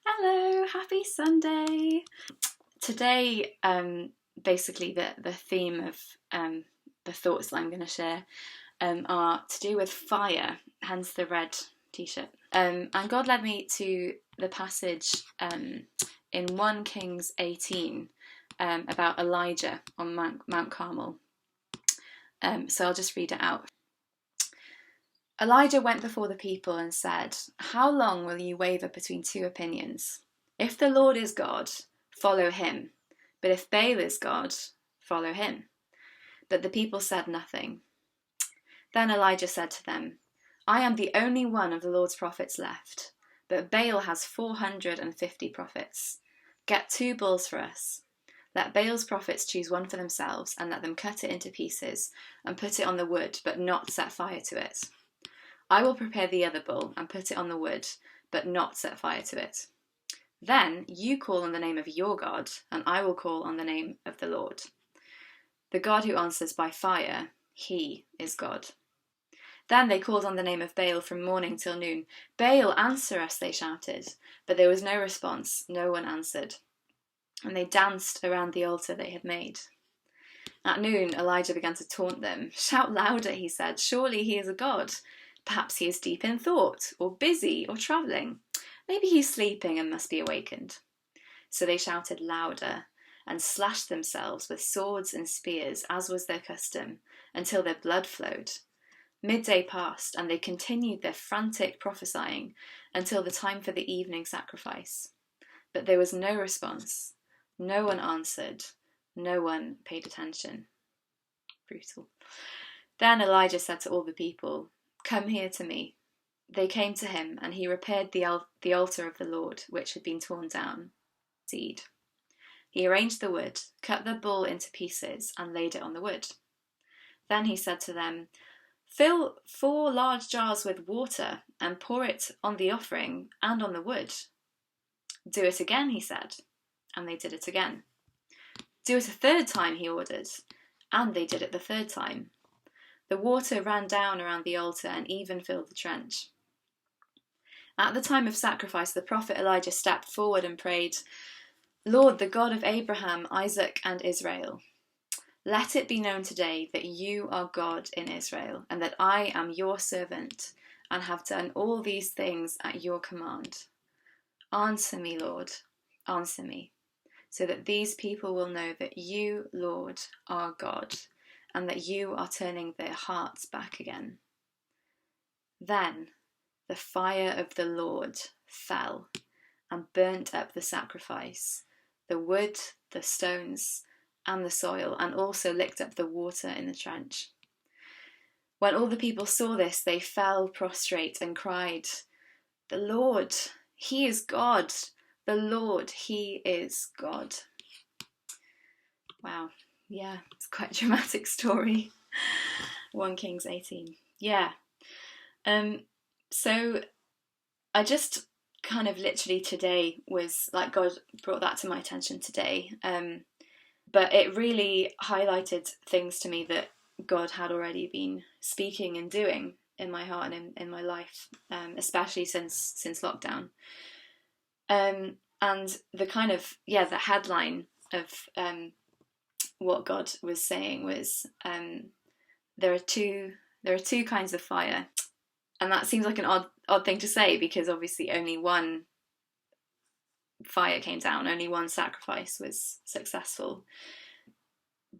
Hello, happy Sunday. Today, basically the theme of the thoughts that I'm going to share are to do with fire, hence the red t-shirt. And God led me to the passage in 1 Kings 18 about Elijah on Mount Carmel. So I'll just read it out. Elijah went before the people and said, "How long will you waver between two opinions? If the Lord is God, follow him. But if Baal is God, follow him." But the people said nothing. Then Elijah said to them, "I am the only one of the Lord's prophets left, but Baal has 450 prophets. Get 2 bulls for us. Let Baal's prophets choose one for themselves, and let them cut it into pieces and put it on the wood, but not set fire to it. I will prepare the other bull and put it on the wood, but not set fire to it. Then you call on the name of your God, and I will call on the name of the Lord. The God who answers by fire, he is God." Then they called on the name of Baal from morning till noon. "Baal, answer us," they shouted. But there was no response, no one answered. And they danced around the altar they had made. At noon, Elijah began to taunt them. "Shout louder," he said. "Surely he is a god. Perhaps he is deep in thought, or busy, or travelling. Maybe he's sleeping and must be awakened." So they shouted louder and slashed themselves with swords and spears, as was their custom, until their blood flowed. Midday passed, and they continued their frantic prophesying until the time for the evening sacrifice. But there was no response. No one answered. No one paid attention. Brutal. Then Elijah said to all the people, "Come here to me." They came to him, and he repaired the altar of the Lord, which had been torn down. Seed. He arranged the wood, cut the bull into pieces, and laid it on the wood. Then he said to them, "Fill 4 large jars with water, and pour it on the offering and on the wood." "Do it again," he said, and they did it again. "Do it a 3rd time," he ordered, and they did it the 3rd time. The water ran down around the altar and even filled the trench. At the time of sacrifice, the prophet Elijah stepped forward and prayed, "Lord, the God of Abraham, Isaac, and Israel, let it be known today that you are God in Israel, and that I am your servant and have done all these things at your command. Answer me, Lord, answer me, so that these people will know that you, Lord, are God, and that you are turning their hearts back again." Then the fire of the Lord fell and burnt up the sacrifice, the wood, the stones, and the soil, and also licked up the water in the trench. When all the people saw this, they fell prostrate and cried, "The Lord, he is God! The Lord, he is God." Wow. Yeah, it's quite a dramatic story. 1 Kings 18. Yeah. So I just kind of literally today was like, God brought that to my attention today. But it really highlighted things to me that God had already been speaking and doing in my heart and in my life, especially since lockdown. And the kind of, the headline of what God was saying was, there are two kinds of fire. And that seems like an odd thing to say, because obviously only one fire came down, only one sacrifice was successful.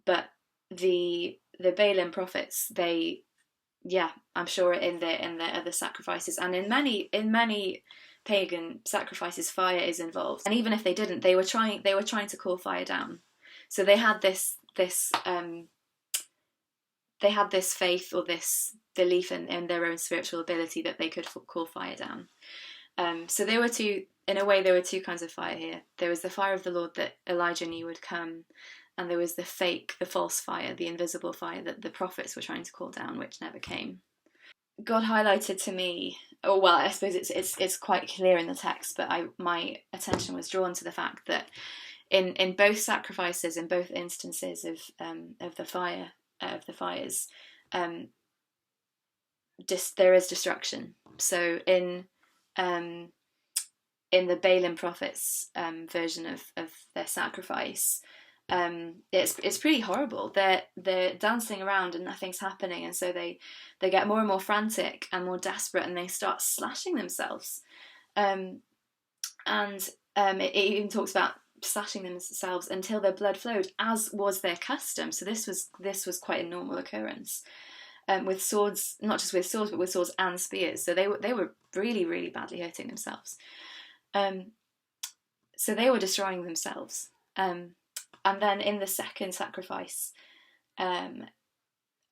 But the Balaam prophets, I'm sure in their other sacrifices, and in many pagan sacrifices, fire is involved. And even if they didn't, they were trying to call fire down. So they had this faith, or this belief in their own spiritual ability that they could call fire down. So there were two kinds of fire here. There was the fire of the Lord that Elijah knew would come, and there was the false fire, the invisible fire that the prophets were trying to call down, which never came. God highlighted to me, I suppose it's quite clear in the text, but my attention was drawn to the fact that in both sacrifices, in both instances of the fires, there is destruction. So in in the Balaam prophets version of their sacrifice, it's pretty horrible. They're dancing around and nothing's happening, and so they get more and more frantic and more desperate, and they start slashing themselves. It even talks about slashing themselves until their blood flowed, as was their custom. So this was quite a normal occurrence, with swords, not just with swords, but with swords and spears. So they were really, really badly hurting themselves. So they were destroying themselves. And then in the second sacrifice,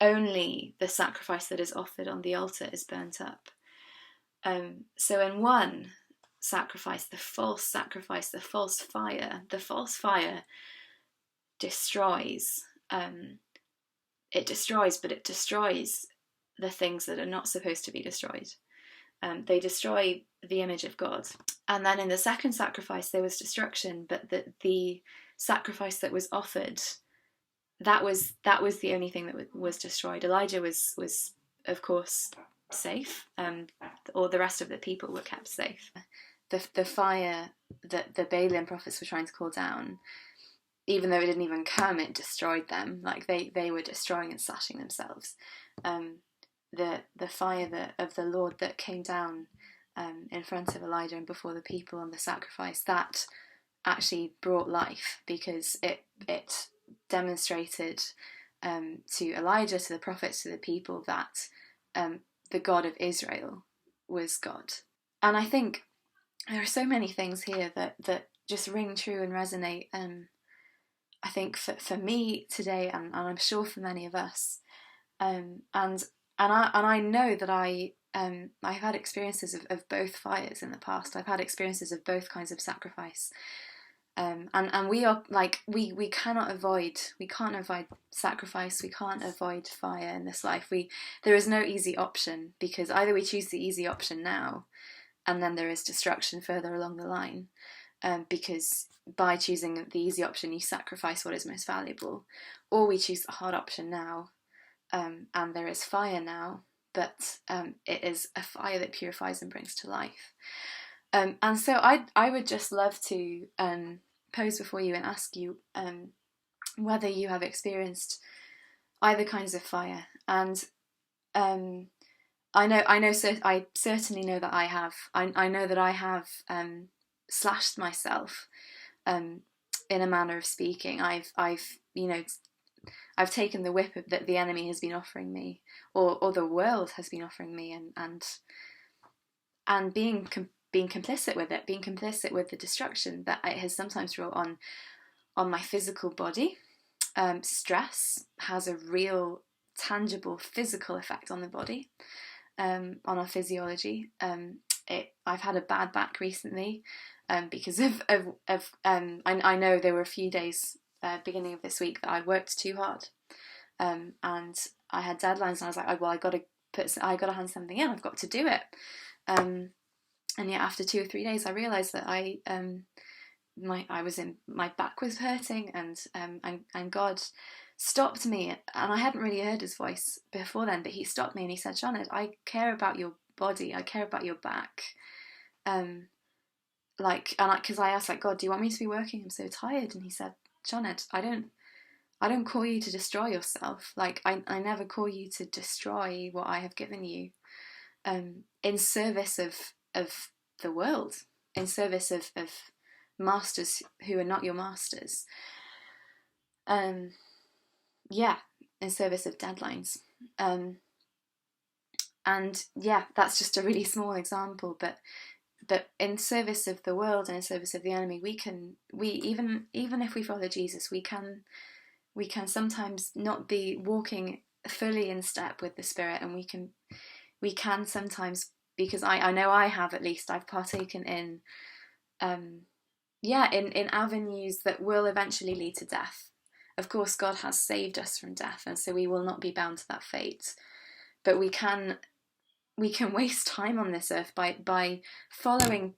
only the sacrifice that is offered on the altar is burnt up. So in one sacrifice, the false fire destroys. It destroys, but it destroys the things that are not supposed to be destroyed. They destroy the image of God. And then in the second sacrifice, there was destruction, but the sacrifice that was offered, that was the only thing that was destroyed. Elijah was of course safe, or the rest of the people were kept safe. The fire that the Balaam prophets were trying to call down, even though it didn't even come, it destroyed them. Like they were destroying and slashing themselves. The fire of the Lord that came down in front of Elijah and before the people on the sacrifice, that actually brought life, because it demonstrated to Elijah, to the prophets, to the people, that the God of Israel was God. And I think there are so many things here that just ring true and resonate. I think for me today, and I'm sure for many of us, and I know that I've had experiences of both fires in the past. I've had experiences of both kinds of sacrifice, and we are like we can't avoid sacrifice. We can't avoid fire in this life. There is no easy option, because either we choose the easy option now, and then there is destruction further along the line, because by choosing the easy option you sacrifice what is most valuable, or we choose the hard option now, and there is fire now, but it is a fire that purifies and brings to life. And so I would just love to pose before you and ask you whether you have experienced either kinds of fire. And I certainly know that I have. I know that I have slashed myself, in a manner of speaking. I've taken the whip that the enemy has been offering me, or the world has been offering me, and being complicit with it, being complicit with the destruction that it has sometimes brought on my physical body. Stress has a real, tangible, physical effect on the body, on our physiology. I've had a bad back recently, because I know there were a few days beginning of this week that I worked too hard, and I had deadlines, and I was like, I got to hand something in. I've got to do it. And yet after 2 or 3 days, I realised that my back was hurting, and God stopped me, and I hadn't really heard his voice before then, but he stopped me and he said, Sioned, I care about your body, I care about your back. Because I asked, God, do you want me to be working? I'm so tired. And he said, Sioned, I don't call you to destroy yourself. I never call you to destroy what I have given you, in service of the world, in service of masters who are not your masters. In service of deadlines. And yeah, that's just a really small example, but in service of the world and in service of the enemy, even if we follow Jesus, we can sometimes not be walking fully in step with the Spirit, and we can sometimes, because I know I have, at least I've partaken in avenues that will eventually lead to death. Of course, God has saved us from death, and so we will not be bound to that fate. But we can waste time on this earth by following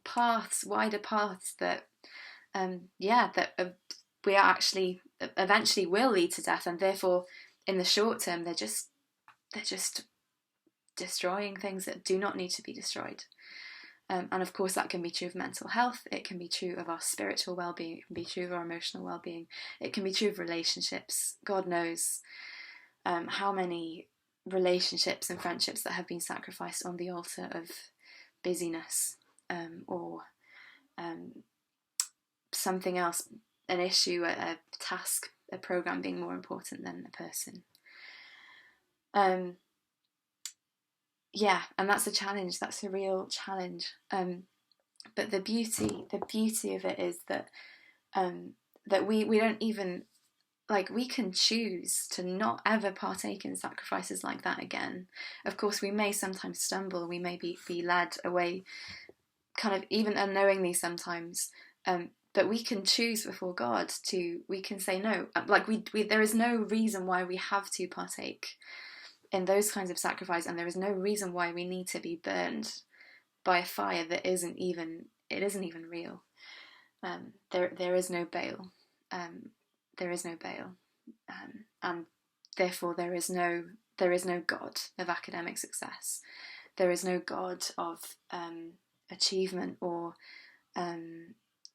wider paths that we are actually eventually will lead to death, and therefore in the short term they're just destroying things that do not need to be destroyed. And of course that can be true of mental health, it can be true of our spiritual well-being, it can be true of our emotional well-being, it can be true of relationships. God knows how many relationships and friendships that have been sacrificed on the altar of busyness, or something else, an issue, a task, a program being more important than a person. Yeah, and that's a challenge. That's a real challenge. But the beauty of it is that that we don't even, like, we can choose to not ever partake in sacrifices like that again. Of course, we may sometimes stumble. We may be led away, kind of even unknowingly sometimes. But we can choose before God to. We can say no. Like we there is no reason why we have to partake in those kinds of sacrifice, and there is no reason why we need to be burned by a fire that isn't even real. There is no Baal. There is no Baal, and therefore there is no God of academic success. There is no God of achievement or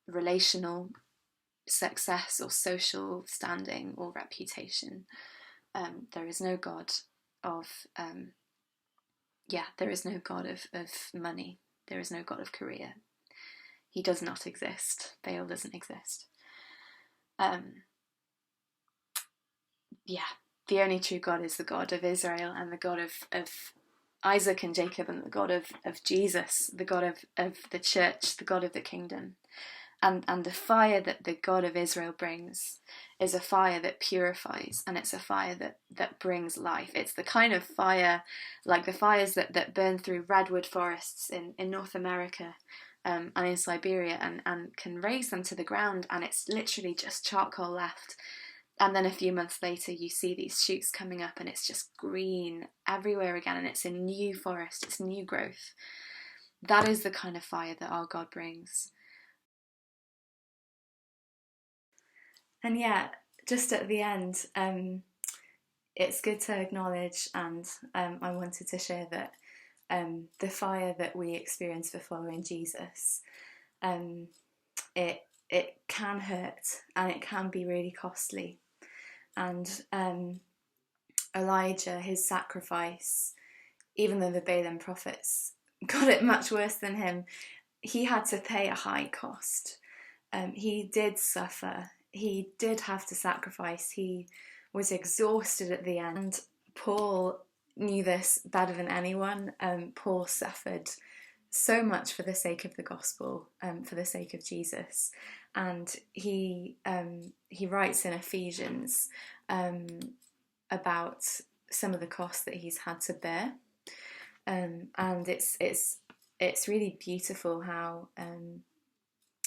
relational success or social standing or reputation. There is no God of there is no God of money. There is no God of career. He does not exist. Baal doesn't exist. The only true God is the God of Israel and the God of Isaac and Jacob, and the God of Jesus, the God of the church, the God of the kingdom. And the fire that the God of Israel brings is a fire that purifies, and it's a fire that brings life. It's the kind of fire, like the fires that burn through redwood forests in North America and in Siberia, and can raise them to the ground, and it's literally just charcoal left. And then a few months later, you see these shoots coming up, and it's just green everywhere again, and it's a new forest, it's new growth. That is the kind of fire that our God brings. And yeah, just at the end, it's good to acknowledge, and I wanted to share that the fire that we experience for following Jesus, it can hurt, and it can be really costly. And Elijah, his sacrifice, even though the Balaam prophets got it much worse than him, he had to pay a high cost. He did suffer. He did have to sacrifice. He was exhausted at the end. And Paul knew this better than anyone. Paul suffered so much for the sake of the gospel, for the sake of Jesus. And he writes in Ephesians about some of the costs that he's had to bear. And it's really beautiful how in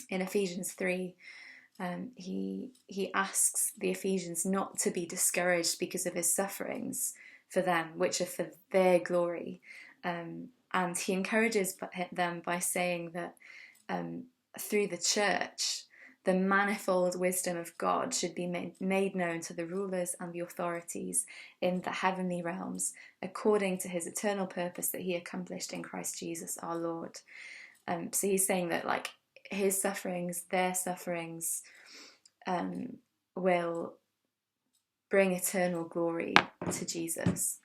Ephesians 3, he asks the Ephesians not to be discouraged because of his sufferings for them, which are for their glory. And he encourages them by saying that through the church, the manifold wisdom of God should be made known to the rulers and the authorities in the heavenly realms, according to his eternal purpose that he accomplished in Christ Jesus our Lord. So he's saying that, like, his sufferings, their sufferings, will bring eternal glory to Jesus.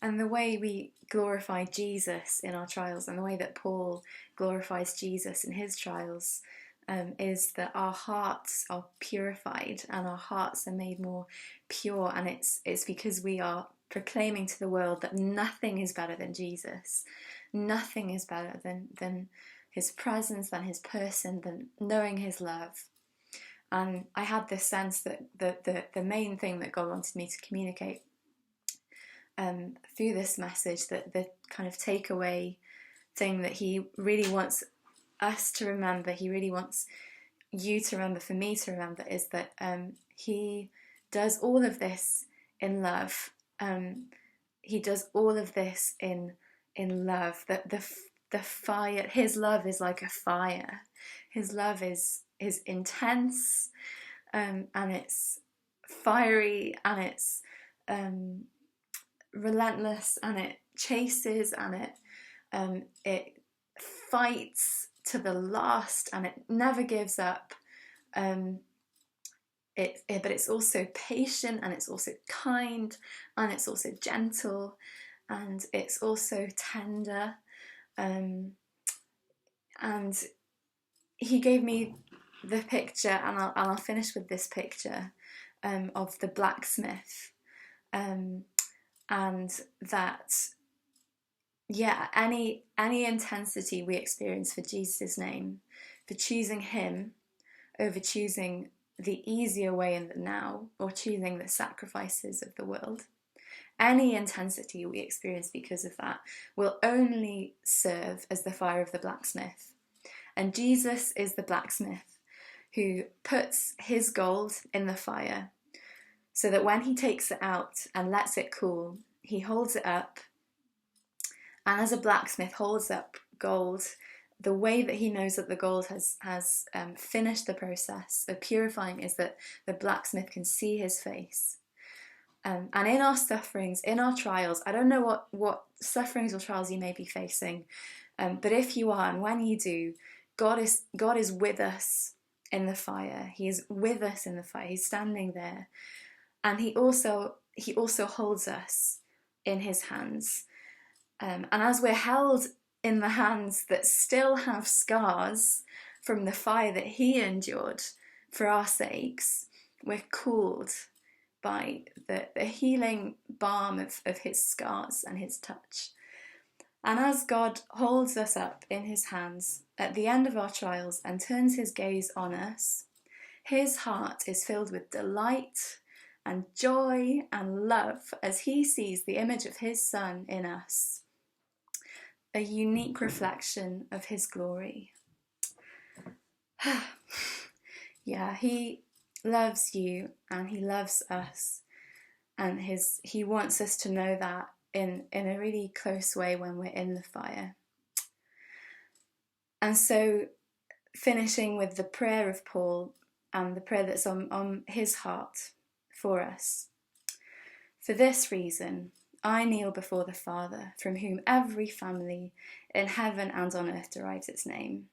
And the way we glorify Jesus in our trials, and the way that Paul glorifies Jesus in his trials, is that our hearts are purified and our hearts are made more pure. And it's because we are proclaiming to the world that nothing is better than Jesus. Nothing is better than his presence, than his person, than knowing his love. And I had this sense that the main thing that God wanted me to communicate through this message, that the kind of takeaway thing that he really wants us to remember, he really wants you to remember, for me to remember, is that he does all of this in love. He does all of this in love. That the fire, his love is like a fire. His love is intense, and it's fiery, and it's relentless, and it chases, and it fights to the last, and it never gives up. But it's also patient, and it's also kind, and it's also gentle, and it's also tender. And he gave me the picture, and I'll finish with this picture of the blacksmith, and that, yeah, any intensity we experience for Jesus' name, for choosing him over choosing the easier way in the now, or choosing the sacrifices of the world, any intensity we experience because of that will only serve as the fire of the blacksmith. And Jesus is the blacksmith who puts his gold in the fire, so that when he takes it out and lets it cool, he holds it up. And as a blacksmith holds up gold, the way that he knows that the gold has finished the process of purifying is that the blacksmith can see his face. And in our sufferings, in our trials, I don't know what sufferings or trials you may be facing, but if you are, and when you do, God is with us in the fire. He is with us in the fire. He's standing there, and he also holds us in his hands. And as we're held in the hands that still have scars from the fire that he endured for our sakes, we're cooled by the healing balm of his scars and his touch. And as God holds us up in his hands at the end of our trials and turns his gaze on us, his heart is filled with delight and joy and love as he sees the image of his Son in us, a unique reflection of his glory. Yeah, he loves you and he loves us, and he wants us to know that in a really close way when we're in the fire. And so, finishing with the prayer of Paul and the prayer that's on his heart for us. For this reason, I kneel before the Father, from whom every family in heaven and on earth derives its name.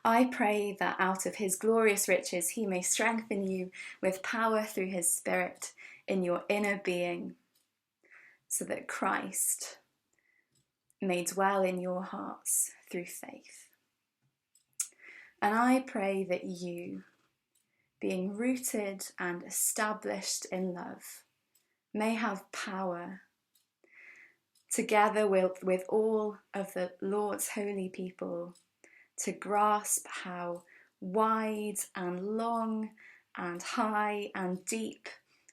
I pray that out of his glorious riches he may strengthen you with power through his Spirit in your inner being, so that Christ may dwell in your hearts through faith. And I pray that you, being rooted and established in love, may have power, together with all of the Lord's holy people, to grasp how wide and long and high and deep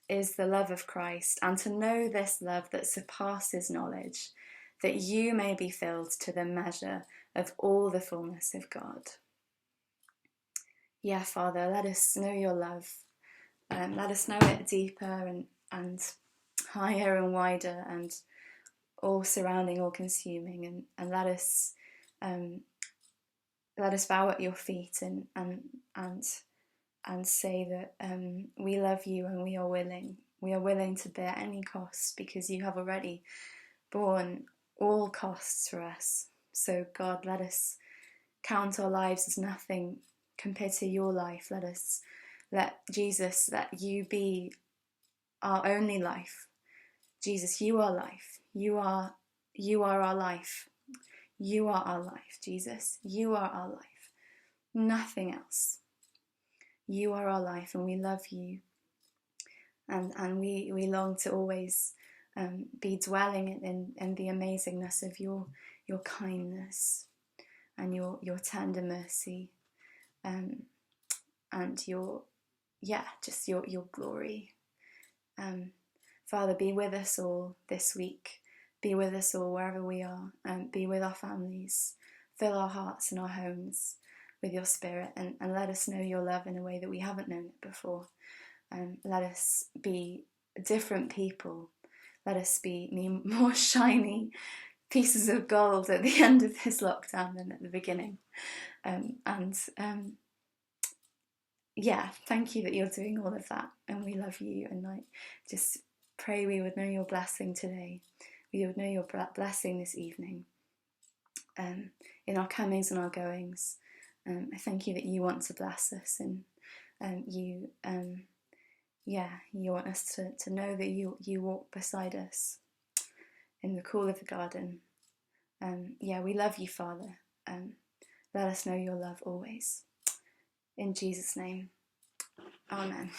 is the love of Christ, and to know this love that surpasses knowledge, that you may be filled to the measure of all the fullness of God. Yeah, Father, let us know your love. Let us know it deeper and higher and wider and all surrounding, all consuming, and let us bow at your feet and say that we love you and we are willing to bear any cost, because you have already borne all costs for us. So God, let us count our lives as nothing compared to your life. Let Jesus, let you be our only life. Jesus, you are life. You are our life. You are our life, Jesus. You are our life. Nothing else. You are our life, and we love you. And we long to always be dwelling in the amazingness of your kindness and your tender mercy, and your glory. Father, be with us all this week. Be with us all wherever we are, and be with our families. Fill our hearts and our homes with your Spirit, and let us know your love in a way that we haven't known it before. Let us be different people. Let us be more shiny pieces of gold at the end of this lockdown than at the beginning. Thank you that you're doing all of that, and we love you. And I just pray we would know your blessing today. We would know your blessing this evening. in our comings and our goings. I thank you that you want to bless us, and you want us to know that you walk beside us in the cool of the garden. We love you, Father. Let us know your love always. In Jesus' name, amen.